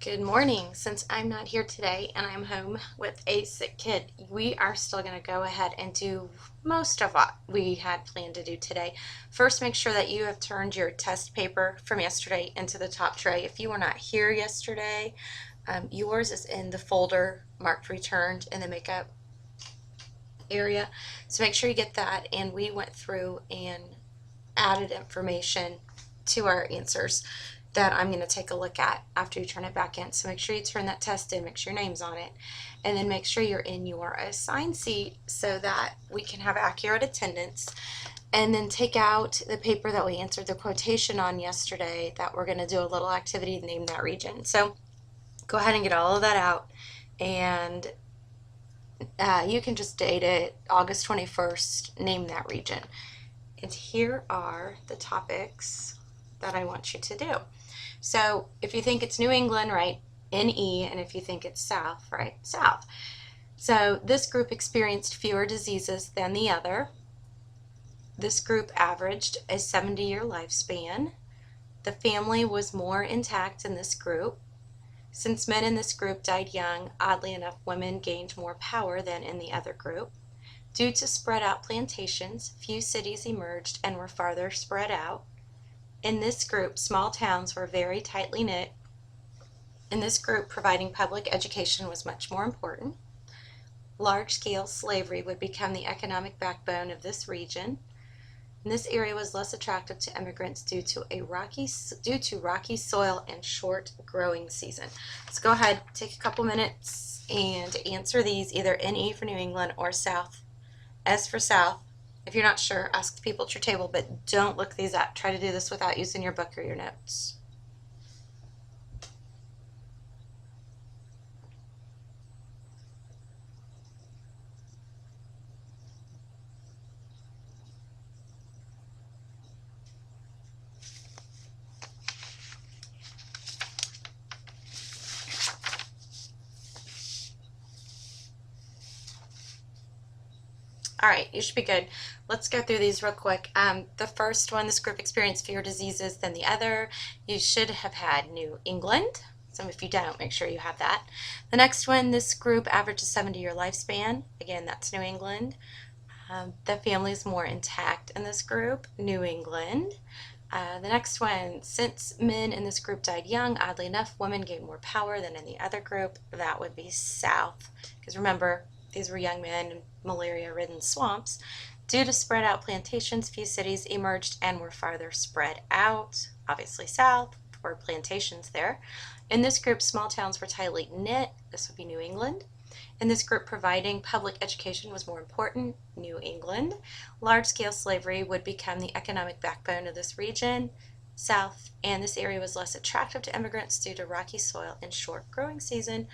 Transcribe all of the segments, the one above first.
Good morning. Since I'm not here today and I'm home with a sick kid, we are still going to go ahead and do most of what we had planned to do today. First, make sure that you have turned your test paper from yesterday into the top tray. If you were not here yesterday, yours is in the folder marked returned in the makeup area. So make sure you get that. And we went through and added information to our answers that I'm going to take a look at after you turn it back in. So make sure you turn that test in, make sure your name's on it, and then make sure you're in your assigned seat so that we can have accurate attendance. And then take out the paper that we answered the quotation on yesterday that we're going to do a little activity to name that region. So go ahead and get all of that out, and you can just date it August 21st, name that region. And here are the topics that I want you to do. So if you think it's New England, write NE, and if you think it's South, write South. So this group experienced fewer diseases than the other. This group averaged a 70-year lifespan. The family was more intact in this group. Since men in this group died young, oddly enough, women gained more power than in the other group. Due to spread out plantations, few cities emerged and were farther spread out. In this group, small towns were very tightly knit. In this group, providing public education was much more important. Large-scale slavery would become the economic backbone of this region. And this area was less attractive to immigrants due to rocky soil and short growing season. So go ahead, take a couple minutes and answer these, either NE for New England or South, S for South. If you're not sure, ask the people at your table, but don't look these up. Try to do this without using your book or your notes. All right, you should be good. Let's go through these real quick. The first one, this group experienced fewer diseases than the other. You should have had New England. So if you don't, make sure you have that. The next one, this group averaged a 70-year lifespan. Again, that's New England. The family is more intact in this group, New England. The next one, since men in this group died young, oddly enough, women gained more power than in the other group. That would be South. Because remember, these were young men in malaria-ridden swamps. Due to spread out plantations, few cities emerged and were farther spread out. Obviously South, for plantations there. In this group, small towns were tightly knit. This would be New England. In this group, providing public education was more important, New England. Large-scale slavery would become the economic backbone of this region, South, and this area was less attractive to immigrants due to rocky soil and short growing season.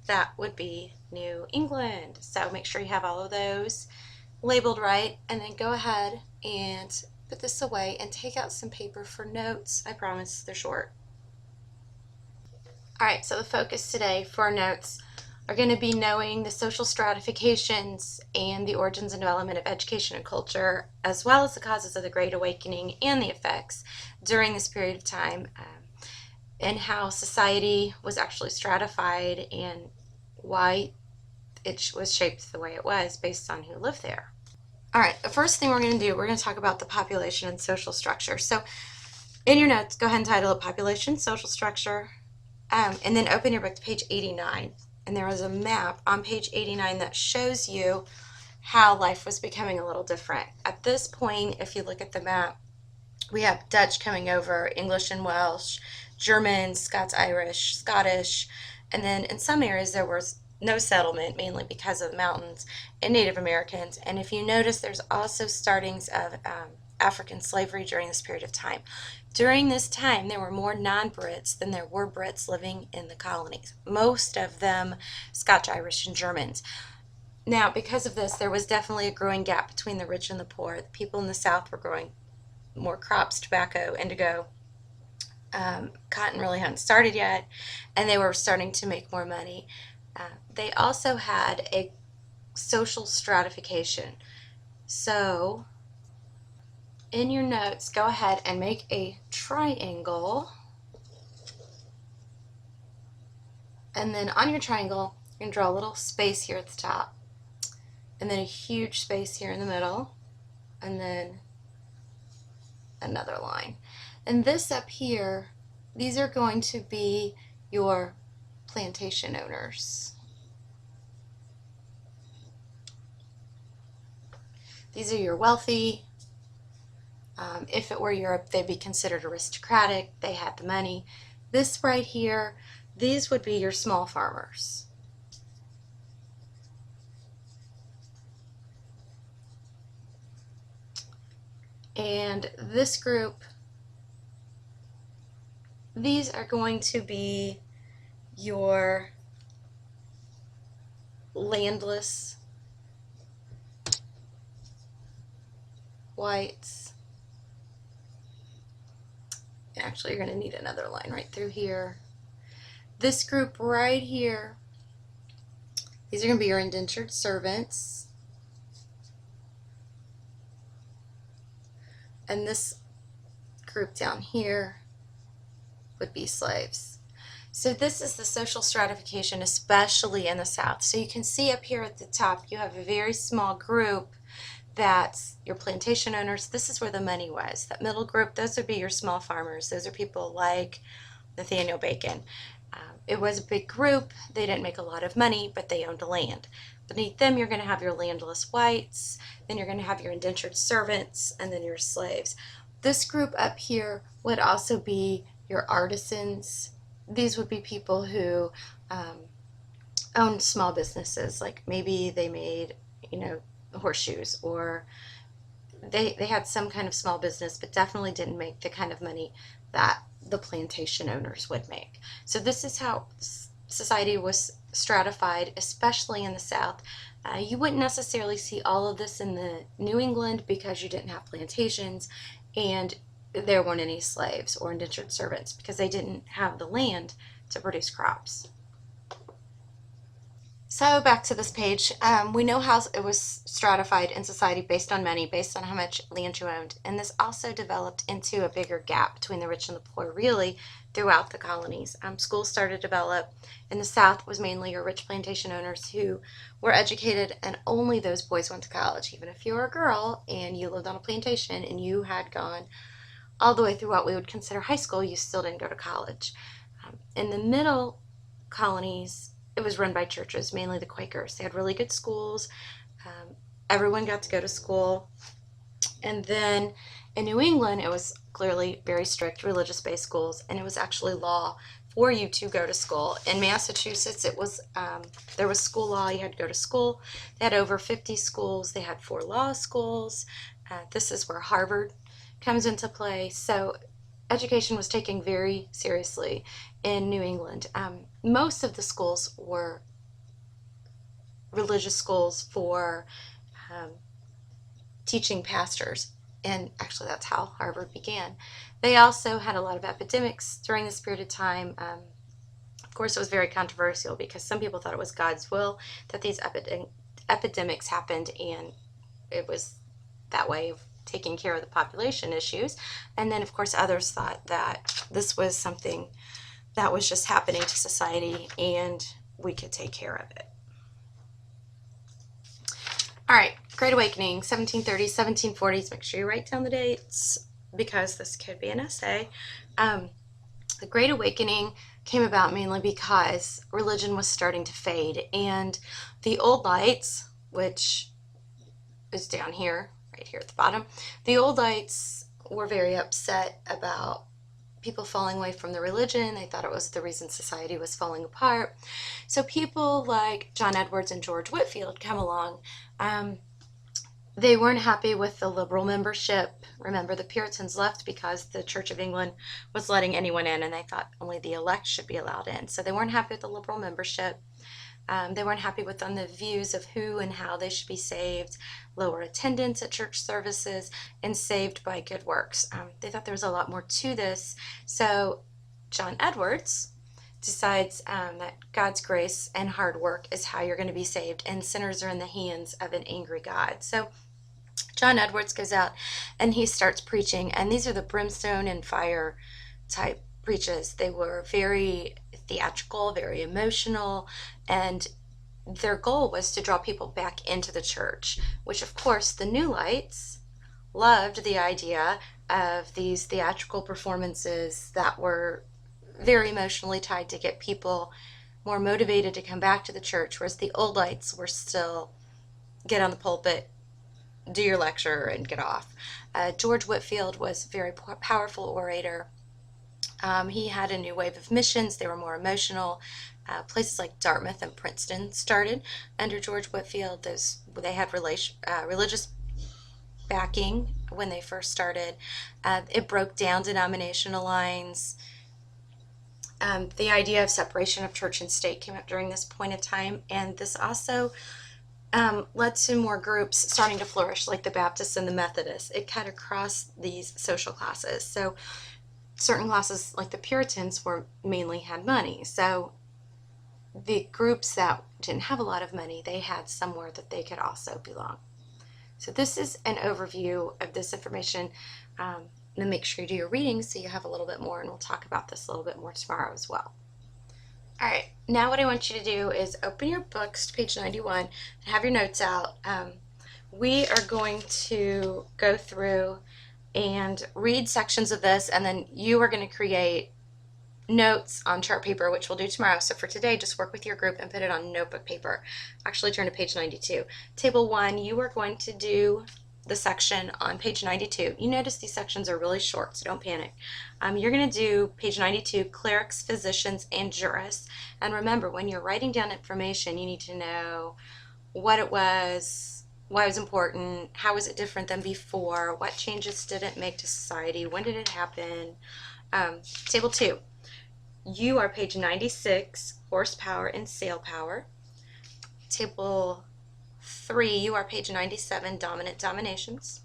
That would be New England. So make sure you have all of those labeled right, and then go ahead and put this away and take out some paper for notes. I promise they're short. All right, so the focus today for notes are going to be knowing the social stratifications and the origins and development of education and culture, as well as the causes of the Great Awakening and the effects during this period of time, and how society was actually stratified and why it was shaped the way it was based on who lived there. All right, the first thing we're going to do, we're going to talk about the population and social structure. So in your notes, go ahead and title it Population, Social Structure, and then open your book to page 89. And there is a map on page 89 that shows you how life was becoming a little different. At this point, if you look at the map, we have Dutch coming over, English and Welsh, German, Scots-Irish, Scottish, and then in some areas there was no settlement, mainly because of the mountains, and Native Americans. And if you notice, there's also startings of African slavery during this period of time. During this time, there were more non-Brits than there were Brits living in the colonies, most of them Scotch, Irish, and Germans. Now, because of this, there was definitely a growing gap between the rich and the poor. The people in the South were growing more crops, tobacco, indigo. Cotton really hadn't started yet, and they were starting to make more money. They also had a social stratification. So in your notes, go ahead and make a triangle And then on your triangle, you're going to draw a little space here at the top, and then a huge space here in the middle, and then another line. And this up here, these are going to be your plantation owners. These are your wealthy. If it were Europe, they'd be considered aristocratic. They had the money. This right here, these would be your small farmers. And this group, these are going to be your landless whites. Actually, you're going to need another line right through here. This group right here, these are going to be your indentured servants. And this group down here would be slaves. So this is the social stratification, especially in the South. So you can see up here at the top, you have a very small group that's your plantation owners. This is where the money was. That middle group, those would be your small farmers. Those are people like Nathaniel Bacon. It was a big group. They didn't make a lot of money, but they owned land. Beneath them, you're going to have your landless whites, then you're going to have your indentured servants, and then your slaves. This group up here would also be your artisans. These would be people who owned small businesses, like maybe they made, horseshoes, or they had some kind of small business, but definitely didn't make the kind of money that the plantation owners would make. So this is how society was stratified, especially in the South. You wouldn't necessarily see all of this in the New England because you didn't have plantations and there weren't any slaves or indentured servants because they didn't have the land to produce crops. So back to this page, we know how it was stratified in society based on money, based on how much land you owned. And this also developed into a bigger gap between the rich and the poor, really, throughout the colonies. Schools started to develop. In the South was mainly your rich plantation owners who were educated, and only those boys went to college. Even if you were a girl and you lived on a plantation and you had gone all the way through what we would consider high school, you still didn't go to college. In the middle colonies, it was run by churches, mainly the Quakers. They had really good schools. Everyone got to go to school. And then in New England, it was clearly very strict religious-based schools, and it was actually law for you to go to school. In Massachusetts, it was there was school law. You had to go to school. They had over 50 schools. They had 4 law schools. This is where Harvard comes into play. So education was taken very seriously in New England. Most of the schools were religious schools for teaching pastors, and actually that's how Harvard began. They also had a lot of epidemics during this period of time. Of course, it was very controversial because some people thought it was God's will that these epidemics happened, and it was that way of taking care of the population issues. And then, of course, others thought that this was something that was just happening to society and we could take care of it. All right, Great Awakening, 1730s, 1740s. Make sure you write down the dates because this could be an essay. The Great Awakening came about mainly because religion was starting to fade, and the old lights, which is down here, right here at the bottom, the old lights were very upset about people falling away from the religion. They thought it was the reason society was falling apart. So people like John Edwards and George Whitefield come along. They weren't happy with the liberal membership. Remember, the Puritans left because the Church of England was letting anyone in, and they thought only the elect should be allowed in. So they weren't happy with the liberal membership. They weren't happy with the views of who and how they should be saved, lower attendance at church services, and saved by good works. They thought there was a lot more to this. So John Edwards decides that God's grace and hard work is how you're going to be saved, and sinners are in the hands of an angry God. So John Edwards goes out and he starts preaching, and these are the brimstone and fire type preaches. They were very theatrical, very emotional, and their goal was to draw people back into the church, which of course the New Lights loved the idea of these theatrical performances that were very emotionally tied to get people more motivated to come back to the church, whereas the Old Lights were still get on the pulpit, do your lecture, and get off. George Whitefield was a very powerful orator. He had a new wave of missions. They were more emotional. Places like Dartmouth and Princeton started under George Whitefield. They had religious backing when they first started. It broke down denominational lines. The idea of separation of church and state came up during this point of time, and this also led to more groups starting to flourish, like the Baptists and the Methodists. It cut across these social classes. So certain classes, like the Puritans, mainly had money. So the groups that didn't have a lot of money, they had somewhere that they could also belong. So this is an overview of this information. And make sure you do your reading so you have a little bit more, and we'll talk about this a little bit more tomorrow as well. All right, now what I want you to do is open your books to page 91 and have your notes out. We are going to go through and read sections of this, and then you are going to create notes on chart paper, which we'll do tomorrow. So for today, just work with your group and put it on notebook paper. Actually, turn to page 92. Table 1, you are going to do the section on page 92. You notice these sections are really short, so don't panic. You're going to do page 92, clerics, physicians, and jurists. And remember, when you're writing down information, you need to know what it was, why it was important, how was it different than before, what changes did it make to society, when did it happen. Table 2, you are page 96, horsepower and sail power. Table 3, you are page 97, dominant dominations.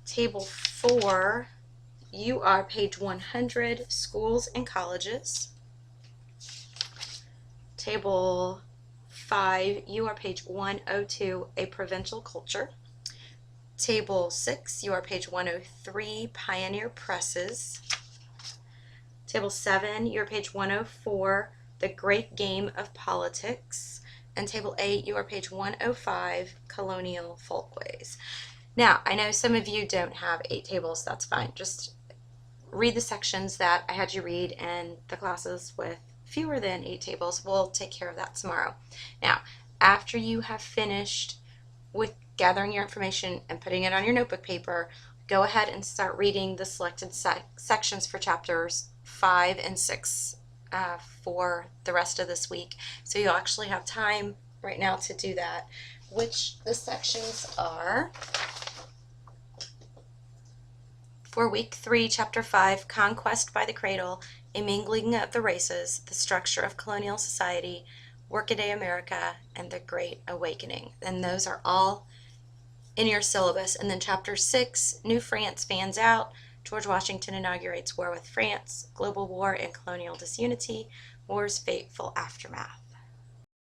Table 4, you are page 100, schools and colleges. Table 5, you are page 102, a provincial culture. Table 6, you are page 103, pioneer presses. Table 7, you're page 104, the great game of politics. And table 8, you are page 105, colonial folkways. Now, I know some of you don't have 8 tables. That's fine. Just read the sections that I had you read, and the classes with fewer than 8 tables, we'll take care of that tomorrow. Now, after you have finished with gathering your information and putting it on your notebook paper, go ahead and start reading the selected sections for chapters 5 and 6 for the rest of this week. So you'll actually have time right now to do that, which the sections are for week 3, chapter 5, Conquest by the Cradle, A Mingling of the Races, The Structure of Colonial Society, Workaday America, and The Great Awakening. And those are all in your syllabus. And then chapter 6, New France Fans Out, George Washington inaugurates war with France, global war and colonial disunity, war's fateful aftermath.